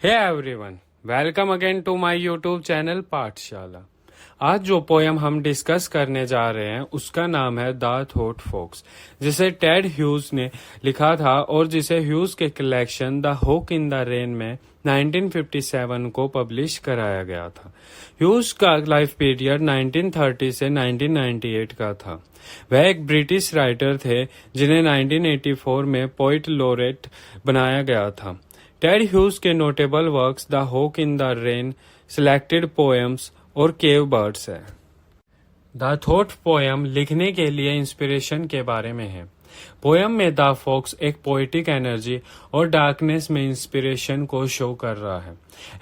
Hey everyone, welcome again to my YouTube channel Pathshala. आज जो poem हम डिस्कस करने जा रहे हैं उसका नाम है द थॉट फॉक्स, जिसे टेड ह्यूज ने लिखा था और जिसे ह्यूज के collection the hawk in the rain में 1957 को पब्लिश कराया गया था। ह्यूज का लाइफ पीरियड 1930 से 1998 का था। वह एक ब्रिटिश राइटर थे जिन्हें 1984 में पोइट लोरेट बनाया गया था। टेड ह्यूज के notable works the hawk in the rain, selected poems और केव बर्ड्स है। द थॉट पोयम लिखने के लिए इंस्पिरेशन के बारे में है। पोयम में द फॉक्स एक पोएटिक एनर्जी और डार्कनेस में इंस्पिरेशन को शो कर रहा है।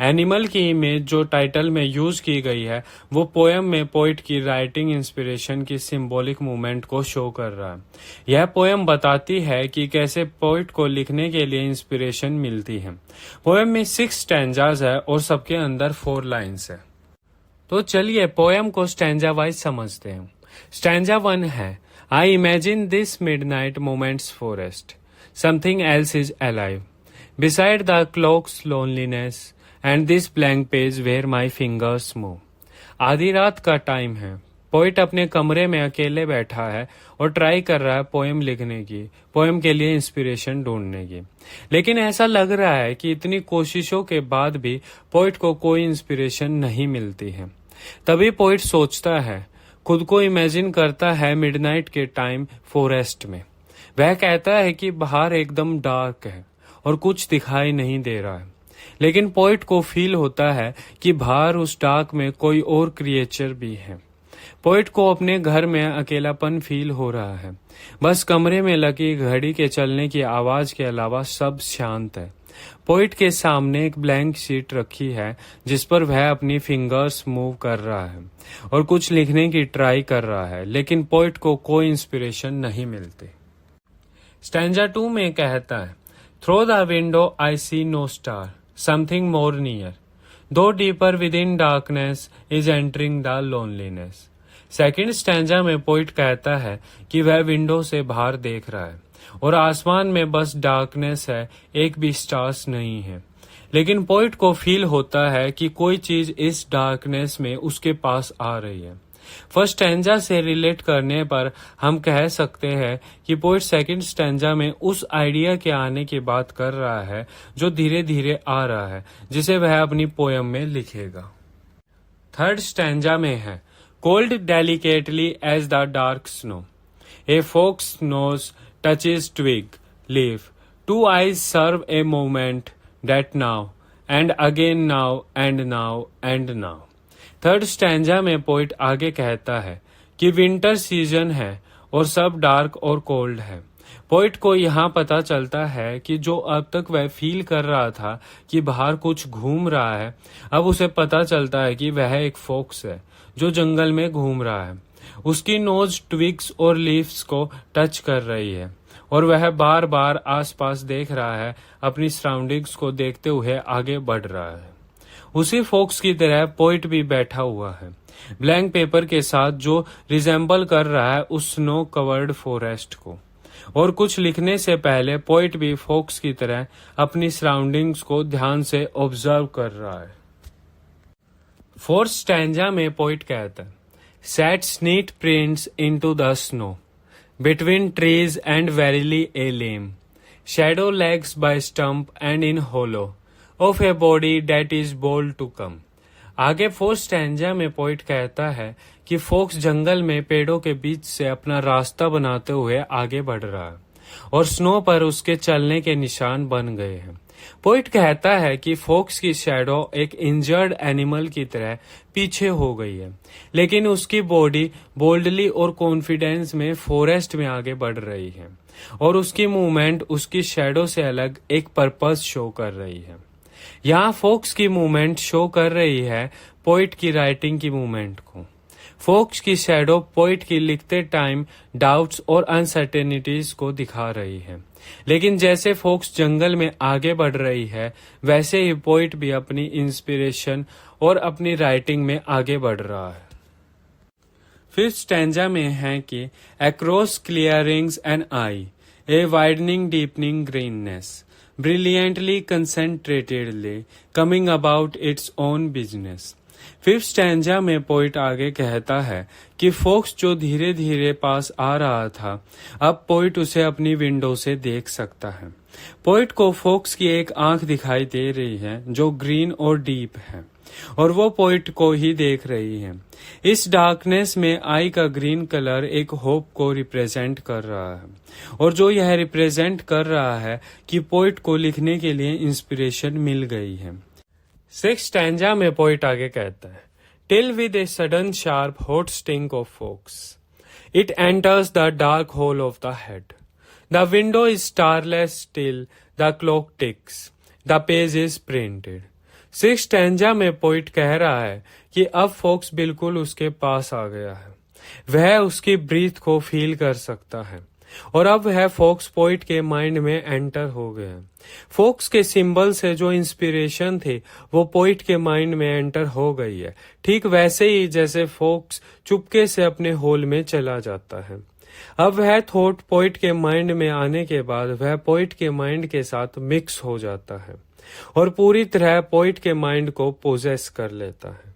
एनिमल की इमेज जो टाइटल में यूज की गई है वो पोयम में पोइट की राइटिंग इंस्पिरेशन की सिंबॉलिक मूवमेंट को शो कर रहा है। यह पोयम बताती है कि कैसे पोइट को लिखने के लिए इंस्पिरेशन मिलती है। पोयम में 6 स्टैंजाज है और सबके अंदर 4 लाइन्स है। तो चलिए पोयम को स्टैंजा वाइज समझते हैं। स्टैंजा 1 है, I imagine this midnight moment's forest. Something else is alive. Beside the clock's loneliness and this blank page where my fingers move. आधी रात का टाइम है। पोइट अपने कमरे में अकेले बैठा है और ट्राई कर रहा है पोएम लिखने की, पोएम के लिए इंस्पिरेशन ढूंढने की। लेकिन ऐसा लग रहा है कि इतनी कोशिशों के बाद भी पोइट को कोई इंस्पिरेशन नहीं मिलती है। तभी पोइट सोचता है, खुद को इमेजिन करता है मिडनाइट के टाइम फॉरेस्ट में। वह कहता है कि बाहर एकदम डार्क है और कुछ दिखाई नहीं दे रहा है। लेकिन पोइट को फील होता है कि बाहर उस डार्क में कोई और क्रिएचर भी है। पोइट को अपने घर में अकेलापन फील हो रहा है। बस कमरे में लगी घड़ी के चलने की आवाज के अलावा सब शांत है। पोइट के सामने एक ब्लैंक शीट रखी है जिस पर वह अपनी फिंगर्स मूव कर रहा है और कुछ लिखने की ट्राई कर रहा है, लेकिन पोइट को कोई इंस्पिरेशन नहीं मिलती। स्टैंजा 2 में कहता है, through the window I see no star, something more near, though deeper within darkness is entering the loneliness. Second stanza में पोइट कहता है कि वह विंडो से बाहर देख रहा है और आसमान में बस डार्कनेस है, एक भी स्टार्स नहीं है। लेकिन पोइट को फील होता है कि कोई चीज इस डार्कनेस में उसके पास आ रही है। फर्स्ट स्टैंजा से रिलेट करने पर हम कह सकते हैं कि पोइट सेकंड स्टैंजा में उस आइडिया के आने की बात कर रहा है जो धीरे धीरे आ रहा है, जिसे वह अपनी पोयम में लिखेगा। थर्ड स्टैंजा में है, cold delicately as the dark snow, a fox's nose touches twig, leaf. Two eyes serve a moment that now, and again now, and now, and now. Third stanza में poet आगे कहता है कि winter season है और सब dark और cold है। पोइट को यहाँ पता चलता है कि जो अब तक वह फील कर रहा था कि बाहर कुछ घूम रहा है, अब उसे पता चलता है कि वह एक फॉक्स है जो जंगल में घूम रहा है। उसकी नोज ट्विग्स और लीव्स को टच कर रही है और वह बार बार आसपास देख रहा है, अपनी सराउंडिंग्स को देखते हुए आगे बढ़ रहा है। उसी फॉक्स की तरह पोइट भी बैठा हुआ है, ब्लैंक पेपर के साथ, जो रिजेंबल कर रहा है उस स्नो कवर्ड फॉरेस्ट को। और कुछ लिखने से पहले पोइट भी फॉक्स की तरह अपनी सराउंडिंग्स को ध्यान से ऑब्जर्व कर रहा है। फोर्थ स्टैंजा में पोइट कहता है, sets neat prints into the snow, between trees and verily a lame, shadow legs by stump and in hollow, of a body that is bold to come. आगे fourth stanza में poet कहता है कि focus जंगल में पेड़ों के बीच से अपना रास्ता बनाते हुए आगे बढ़ रहा है और स्नो पर उसके चलने के निशान बन गए हैं। पोइट कहता है कि फोक्स की शैडो एक इंजर्ड एनिमल की तरह पीछे हो गई है, लेकिन उसकी बॉडी बोल्डली और कॉन्फिडेंस में फॉरेस्ट में आगे बढ़ रही है और उसकी मूवमेंट उसकी शैडो से अलग एक पर्पस शो कर रही है। यहाँ फोक्स की मूवमेंट शो कर रही है पोइट की राइटिंग की मूवमेंट को। फोक्स की शैडो पोइट की लिखते टाइम डाउट्स और अनसर्टेनिटीज को दिखा रही है, लेकिन जैसे फोक्स जंगल में आगे बढ़ रही है वैसे ही पोइट भी अपनी इंस्पिरेशन और अपनी राइटिंग में आगे बढ़ रहा है। फिफ्थ स्टैंजा में है कि across clearings and I, a widening deepening greenness, brilliantly concentratedly, coming about its own business. Fifth stanza में पोइट आगे कहता है कि फोक्स जो धीरे धीरे पास आ रहा था, अब पोइट उसे अपनी विंडो से देख सकता है। पोइट को फोक्स की एक आंख दिखाई दे रही है जो ग्रीन और डीप है, और वो पोइट को ही देख रही है। इस डार्कनेस में आई का ग्रीन कलर एक होप को रिप्रेजेंट कर रहा है, और जो यह रिप्रेजेंट कर रहा है कि पोइट को लिखने के लिए इंस्पिरेशन मिल गई है। सिक्स्थ स्टैंजा में पोइट आगे कहता है, till with a sudden sharp hot sting of fox it enters the dark hole of the head, the window is starless till the clock ticks, the page is printed. Sixth stanza में poet कह रहा है कि अब focus बिल्कुल उसके पास आ गया है, वह उसकी ब्रीथ को फील कर सकता है, और अब वह फोक्स पोइट के माइंड में एंटर हो गया। फोक्स के सिंबल से जो इंस्पिरेशन थी वो पोइट के माइंड में एंटर हो गई है, ठीक वैसे ही जैसे फोक्स चुपके से अपने होल में चला जाता है। अब वह थॉट पोइट के माइंड में आने के बाद वह पोइट के माइंड के साथ मिक्स हो जाता है और पूरी तरह पोइट के माइंड को पोजेस कर लेता है।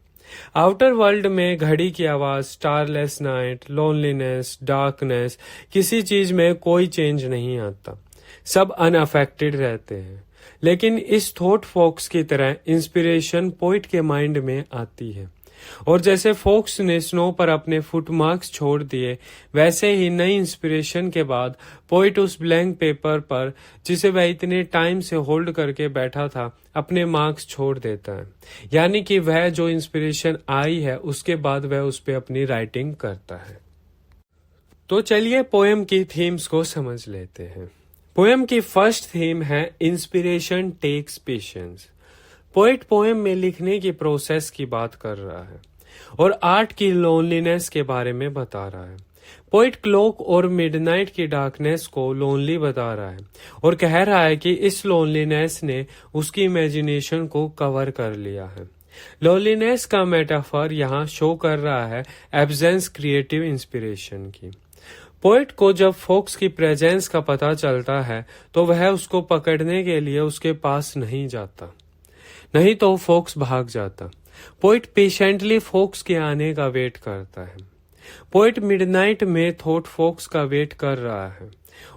आउटर वर्ल्ड में घड़ी की आवाज, स्टारलेस नाइट, लोनलीनेस, डार्कनेस, किसी चीज में कोई चेंज नहीं आता, सब अनअफेक्टेड रहते हैं। लेकिन इस थॉट फोक्स की तरह इंस्पिरेशन पोइट के माइंड में आती है, और जैसे फोक्स ने स्नो पर अपने फुटमार्क्स छोड़ दिए, वैसे ही नई इंस्पिरेशन के बाद पोइट उस ब्लैंक पेपर पर जिसे वह इतने टाइम से होल्ड करके बैठा था अपने मार्क्स छोड़ देता है। यानी कि वह जो इंस्पिरेशन आई है उसके बाद वह उस पर अपनी राइटिंग करता है। तो चलिए पोएम की थीम्स को समझ लेते हैं। पोएम की फर्स्ट थीम है inspiration takes patience. Poet poem में लिखने की प्रोसेस की बात कर रहा है और आर्ट की लोनलीनेस के बारे में बता रहा है। पोएट क्लॉक और मिडनाइट की डार्कनेस को लोनली बता रहा है और कह रहा है कि इस लोनलीनेस ने उसकी इमेजिनेशन को कवर कर लिया है। लोनलीनेस का मेटाफर यहाँ शो कर रहा है एब्सेंस क्रिएटिव इंस्पिरेशन की। पोएट को जब फोक्स की प्रेजेंस का पता चलता है तो वह उसको पकड़ने के लिए उसके पास नहीं जाता, नहीं तो फोक्स भाग जाता। पोएट पेशेंटली फोक्स के आने का वेट करता है। पोएट मिडनाइट में थॉट फोक्स का वेट कर रहा है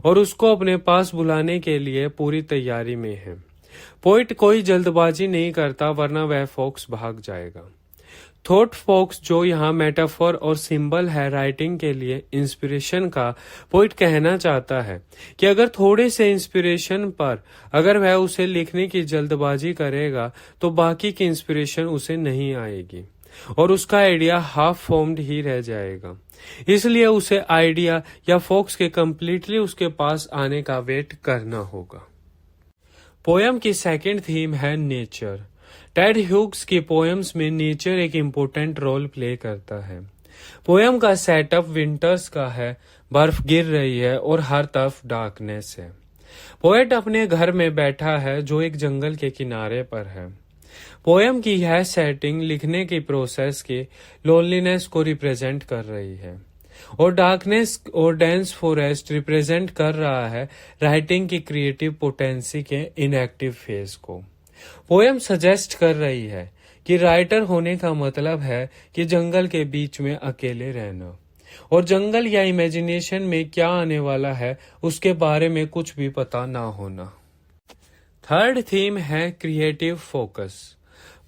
और उसको अपने पास बुलाने के लिए पूरी तैयारी में है। पोएट कोई जल्दबाजी नहीं करता वरना वह फोक्स भाग जाएगा। थॉट फोक्स जो यहाँ मेटाफर और सिंबल है राइटिंग के लिए इंस्पिरेशन का, पोएट कहना चाहता है कि अगर थोड़े से इंस्पिरेशन पर अगर वह उसे लिखने की जल्दबाजी करेगा तो बाकी की इंस्पिरेशन उसे नहीं आएगी और उसका आइडिया हाफ फॉर्म्ड ही रह जाएगा। इसलिए उसे आइडिया या फोक्स के कंप्लीटली उसके पास आने का वेट करना होगा। पोएम की सेकंड थीम है नेचर। टेड ह्यूग्स की पोएम्स में नेचर एक इम्पोर्टेंट रोल प्ले करता है। पोएम का सेटअप विंटर्स का है, बर्फ गिर रही है और हर तरफ डार्कनेस है। पोएट अपने घर में बैठा है जो एक जंगल के किनारे पर है। पोएम की यह सेटिंग लिखने की प्रोसेस के लोनलीनेस को रिप्रेजेंट कर रही है और डार्कनेस और डेंस फॉरेस्ट रिप्रेजेंट कर रहा है राइटिंग की क्रिएटिव पोटेंसी के इनएक्टिव फेज को। पोएम सजेस्ट कर रही है कि राइटर होने का मतलब है कि जंगल के बीच में अकेले रहना और जंगल या इमेजिनेशन में क्या आने वाला है उसके बारे में कुछ भी पता ना होना। थर्ड थीम है क्रिएटिव फोकस।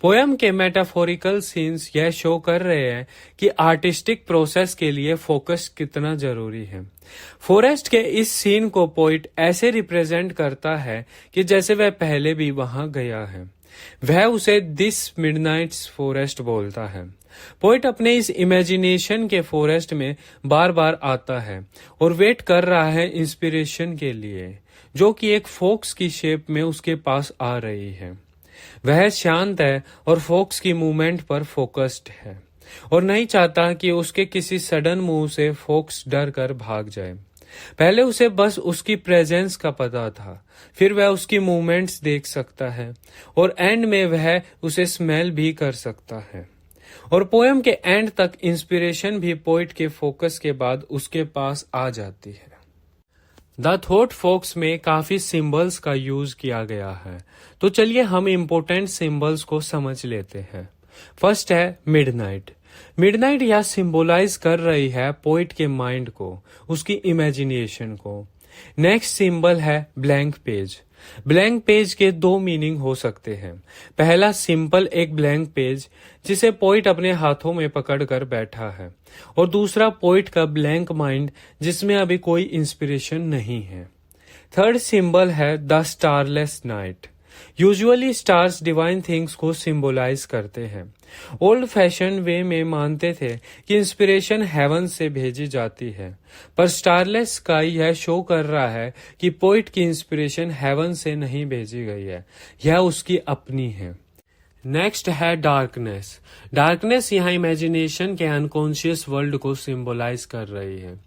पोएम के मेटाफोरिकल सीन्स यह शो कर रहे हैं कि आर्टिस्टिक प्रोसेस के लिए फोकस कितना जरूरी है। फॉरेस्ट के इस सीन को पोइट ऐसे रिप्रेजेंट करता है कि जैसे वह पहले भी वहां गया है। वह उसे दिस मिडनाइट्स फॉरेस्ट बोलता है। पोइट अपने इस इमेजिनेशन के फॉरेस्ट में बार बार आता है और वेट कर रहा है इंस्पिरेशन के लिए, जो कि एक फोक्स की शेप में उसके पास आ रही है। वह शांत है और फोक्स की मूवमेंट पर फोकस्ड है और नहीं चाहता कि उसके किसी सडन मूव से फोक्स डर कर भाग जाए। पहले उसे बस उसकी प्रेजेंस का पता था, फिर वह उसकी मूवमेंट्स देख सकता है और एंड में वह उसे स्मेल भी कर सकता है। और पोएम के एंड तक इंस्पिरेशन भी पोइट के फोकस के बाद उसके पास आ जाती है। द थॉट फॉक्स में काफी सिंबल्स का यूज किया गया है, तो चलिए हम इम्पोर्टेंट सिंबल्स को समझ लेते हैं। फर्स्ट है मिडनाइट। मिडनाइट यह सिंबलाइज कर रही है पोइट के माइंड को, उसकी इमेजिनेशन को। नेक्स्ट सिंबल है ब्लैंक पेज। ब्लैंक पेज के दो मीनिंग हो सकते हैं। पहला सिंपल एक ब्लैंक पेज जिसे पोइट अपने हाथों में पकड़कर बैठा है, और दूसरा पोइट का ब्लैंक माइंड जिसमें अभी कोई इंस्पिरेशन नहीं है। थर्ड सिंबल है the starless night. Usually stars divine things को सिंबलाइज करते हैं। ओल्ड फैशन वे में मानते थे कि इंस्पिरेशन हेवन से भेजी जाती है, पर स्टारलेस स्काई यह शो कर रहा है कि पोइट की इंस्पिरेशन हेवन से नहीं भेजी गई है, यह उसकी अपनी है। नेक्स्ट है डार्कनेस। डार्कनेस यहाँ इमेजिनेशन के अनकॉन्शियस वर्ल्ड को सिंबलाइज कर रही है।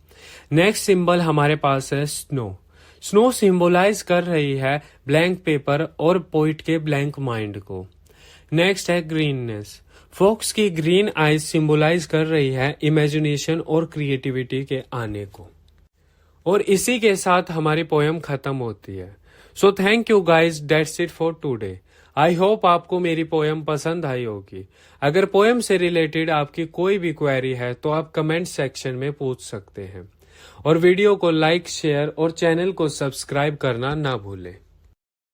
नेक्स्ट सिंबल हमारे पास है स्नो। स्नो सिंबलाइज कर रही है ब्लैंक पेपर और पोइट के ब्लैंक माइंड को। नेक्स्ट है ग्रीननेस। फॉक्स की ग्रीन आईज सिंबलाइज कर रही है इमेजिनेशन और क्रिएटिविटी के आने को। और इसी के साथ हमारी पोयम खत्म होती है। So thank you guys, that's it for today. I hope आपको मेरी पोयम पसंद आई होगी। अगर पोयम से रिलेटेड आपकी कोई भी क्वेरी है तो आप कमेंट सेक्शन में पूछ सकते हैं, और वीडियो को लाइक, शेयर और चैनल को सब्सक्राइब करना ना भूलें।